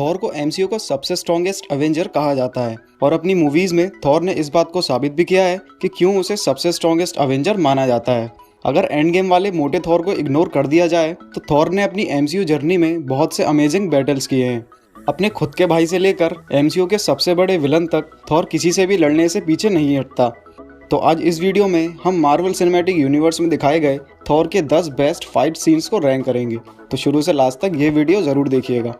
Thor को MCU का सबसे स्ट्रॉन्गेस्ट अवेंजर कहा जाता है और अपनी मूवीज में थॉर ने इस बात को साबित भी किया है कि क्यों उसे सबसे स्ट्रॉन्गेस्ट अवेंजर माना जाता है। अगर एंड गेम वाले मोटे थॉर को इग्नोर कर दिया जाए तो थॉर ने अपनी एमसीयू जर्नी में बहुत से अमेजिंग बैटल्स किए हैं। अपने खुद के भाई से लेकर एमसीयू के सबसे बड़े विलन तक थॉर किसी से भी लड़ने से पीछे नहीं हटता। तो आज इस वीडियो में हम मार्वल सिनेमैटिक यूनिवर्स में दिखाए गए थॉर के 10 बेस्ट फाइट सीन्स को रैंक करेंगे, तो शुरू से लास्ट तक ये वीडियो ज़रूर देखिएगा।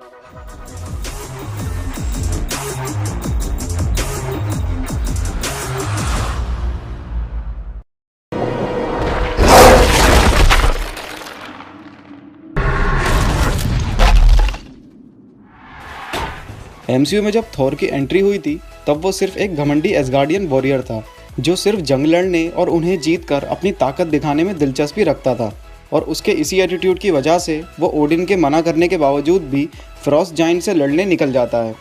एमसीयू में जब थॉर की एंट्री हुई थी तब वो सिर्फ एक घमंडी एसगार्डियन वॉरियर था जो सिर्फ जंग लड़ने और उन्हें जीतकर अपनी ताकत दिखाने में दिलचस्पी रखता था। और उसके इसी एटीट्यूड की वजह से वो ओडिन के मना करने के बावजूद भी फ्रॉस्ट जाइंट से लड़ने निकल जाता है।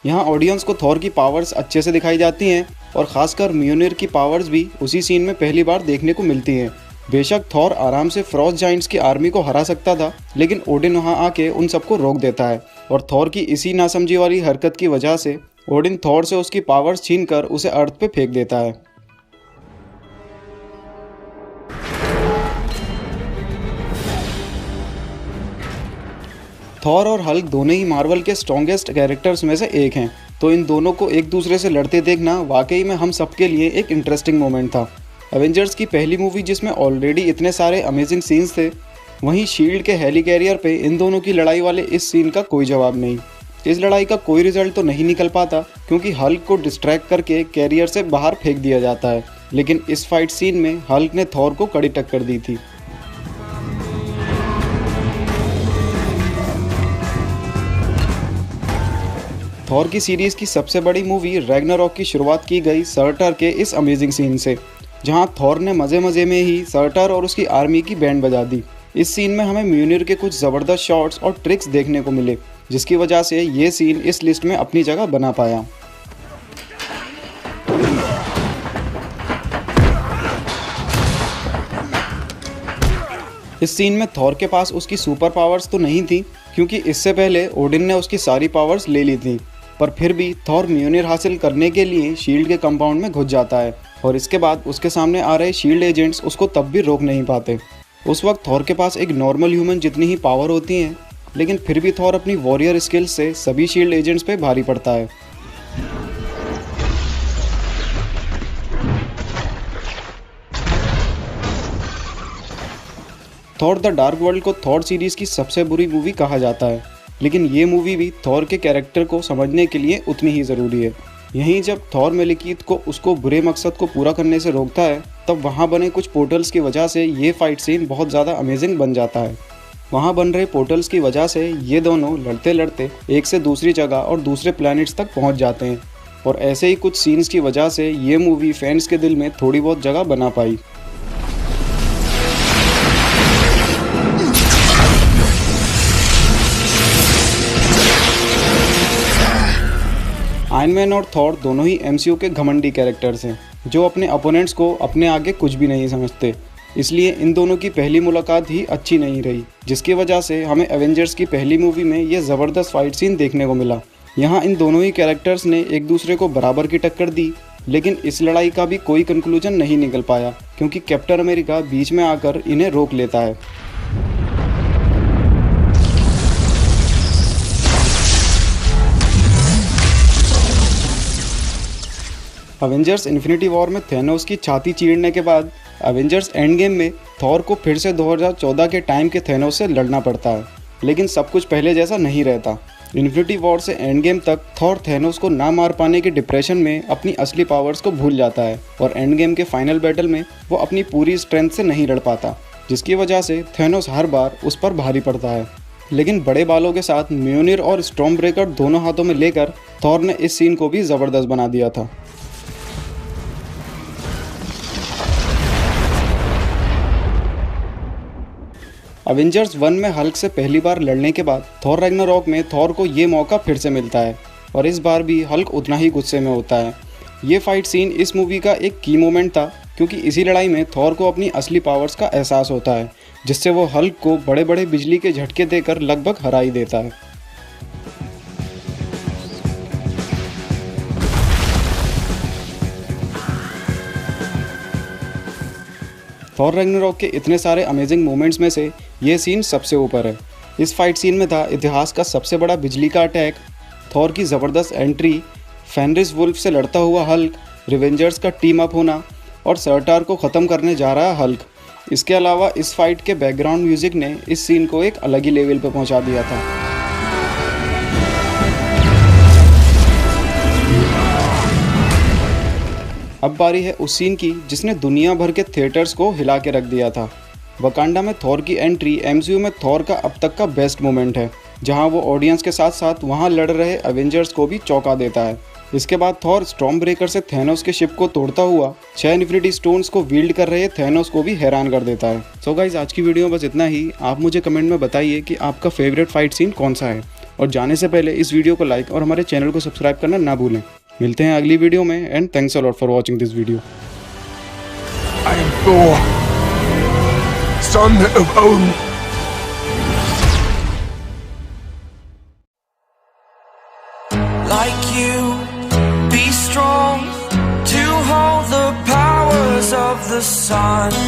यहाँ ऑडियंस को थॉर की पावर्स अच्छे से दिखाई जाती हैं और ख़ासकर म्योनिर की पावर्स भी उसी सीन में पहली बार देखने को मिलती हैं। बेशक थॉर आराम से फ्रॉस्ट जाइंट्स की आर्मी को हरा सकता था, लेकिन ओडिन वहाँ आके उन सबको रोक देता है और थॉर की इसी नासमझी वाली हरकत की वजह से ओडिन थॉर से उसकी पावर्स छीनकर उसे अर्थ पे फेंक देता है। थॉर और हल्क दोनों ही मार्वल के स्ट्रॉन्गेस्ट कैरेक्टर्स में से एक हैं, तो इन दोनों को एक दूसरे से लड़ते देखना वाकई में हम सबके लिए एक इंटरेस्टिंग मोमेंट था। एवेंजर्स की पहली मूवी जिसमें ऑलरेडी इतने सारे अमेजिंग सीन्स थे, वहीं शील्ड के हेली कैरियर पे इन दोनों की लड़ाई वाले इस सीन का कोई जवाब नहीं। इस लड़ाई का कोई रिजल्ट तो नहीं निकल पाता क्योंकि हल्क को डिस्ट्रैक्ट करके कैरियर से बाहर फेंक दिया जाता है, लेकिन इस फाइट सीन में हल्क ने थॉर को कड़ी टक्कर दी थी। थॉर की सीरीज़ की सबसे बड़ी मूवी रैग्नारॉक की शुरुआत की गई सर्टर के इस अमेजिंग सीन से, जहां थॉर ने मज़े मज़े में ही सर्टर और उसकी आर्मी की बैंड बजा दी। इस सीन में हमें म्योनिर के कुछ ज़बरदस्त शॉट्स और ट्रिक्स देखने को मिले, जिसकी वजह से ये सीन इस लिस्ट में अपनी जगह बना पाया। इस सीन में थॉर के पास उसकी सुपर पावर्स तो नहीं थी क्योंकि इससे पहले ओडिन ने उसकी सारी पावर्स ले ली थी, पर फिर भी थॉर म्योनिर हासिल करने के लिए शील्ड के कंपाउंड में घुस जाता है और इसके बाद उसके सामने आ रहे शील्ड एजेंट्स उसको तब भी रोक नहीं पाते। उस वक्त थॉर के पास एक नॉर्मल ह्यूमन जितनी ही पावर होती हैं, लेकिन फिर भी थॉर अपनी वॉरियर स्किल्स से सभी शील्ड एजेंट्स पे भारी पड़ता है। थॉर द डार्क वर्ल्ड को थॉर सीरीज़ की सबसे बुरी मूवी कहा जाता है, लेकिन ये मूवी भी थॉर के कैरेक्टर को समझने के लिए उतनी ही ज़रूरी है। यहीं जब थॉर मेलिकीथ को उसको बुरे मकसद को पूरा करने से रोकता है, तब वहाँ बने कुछ पोर्टल्स की वजह से ये फाइट सीन बहुत ज़्यादा अमेजिंग बन जाता है। वहाँ बन रहे पोर्टल्स की वजह से ये दोनों लड़ते लड़ते एक से दूसरी जगह और दूसरे प्लैनेट्स तक पहुँच जाते हैं, और ऐसे ही कुछ सीन्स की वजह से ये मूवी फैंस के दिल में थोड़ी बहुत जगह बना पाई। आयरन मैन और थॉर दोनों ही एमसीयू के घमंडी कैरेक्टर्स हैं जो अपने अपोनेंट्स को अपने आगे कुछ भी नहीं समझते। इसलिए इन दोनों की पहली मुलाकात ही अच्छी नहीं रही, जिसकी वजह से हमें एवेंजर्स की पहली मूवी में ये ज़बरदस्त फाइट सीन देखने को मिला। यहाँ इन दोनों ही कैरेक्टर्स ने एक दूसरे को बराबर की टक्कर दी, लेकिन इस लड़ाई का भी कोई कंक्लूजन नहीं निकल पाया क्योंकि कैप्टन अमेरिका बीच में आकर इन्हें रोक लेता है। एवेंजर्स इन्फिनिटी वॉर में थैनोस की छाती चीरने के बाद एवेंजर्स एंड गेम में थॉर को फिर से 2014 के टाइम के थैनोस से लड़ना पड़ता है, लेकिन सब कुछ पहले जैसा नहीं रहता। इन्फिनिटी वॉर से एंड गेम तक थॉर थैनोस को ना मार पाने के डिप्रेशन में अपनी असली पावर्स को भूल जाता है और एंड गेम के फाइनल बैटल में वो अपनी पूरी स्ट्रेंथ से नहीं लड़ पाता, जिसकी वजह से थैनोस हर बार उस पर भारी पड़ता है। लेकिन बड़े बालों के साथ म्योनिर और स्टॉर्म ब्रेकर दोनों हाथों में लेकर थॉर ने इस सीन को भी ज़बरदस्त बना दिया था। एवेंजर्स 1 में हल्क से पहली बार लड़ने के बाद थॉर रैग्नारॉक में थॉर को ये मौका फिर से मिलता है और इस बार भी हल्क उतना ही गुस्से में होता है। ये फाइट सीन इस मूवी का एक की मोमेंट था क्योंकि इसी लड़ाई में थॉर को अपनी असली पावर्स का एहसास होता है, जिससे वो हल्क को बड़े बड़े बिजली के झटके देकर लगभग हरा ही देता है। थॉर रैग्नारोक के इतने सारे अमेजिंग मोमेंट्स में से ये सीन सबसे ऊपर है। इस फाइट सीन में था इतिहास का सबसे बड़ा बिजली का अटैक, थॉर की ज़बरदस्त एंट्री, फेनरिस वुल्फ से लड़ता हुआ हल्क, रिवेंजर्स का टीम अप होना और सर्टार को ख़त्म करने जा रहा हल्क। इसके अलावा इस फाइट के बैकग्राउंड म्यूज़िक ने इस सीन को एक अलग ही लेवल पर पहुंचा दिया था। अब बारी है उस सीन की जिसने दुनिया भर के थिएटर्स को हिला के रख दिया था। वकांडा में थॉर की एंट्री एमसीयू में थॉर का अब तक का बेस्ट मोमेंट है, जहां वो ऑडियंस के साथ साथ वहां लड़ रहे एवेंजर्स को भी चौंका देता है। इसके बाद थॉर स्टॉर्म ब्रेकर से थैनोस के शिप को तोड़ता हुआ 6 इन्फिनिटी स्टोन्स को वील्ड कर रहे थैनोस को भी हैरान कर देता है। सो गाइज, आज की वीडियो में बस इतना ही। आप मुझे कमेंट में बताइए कि आपका फेवरेट फाइट सीन कौन सा है, और जाने से पहले इस वीडियो को लाइक और हमारे चैनल को सब्सक्राइब करना ना भूलें। मिलते हैं अगली वीडियो में, and thanks a lot for watching this video. I am Thor, son of Odin. Like you, be strong to hold the powers of the sun.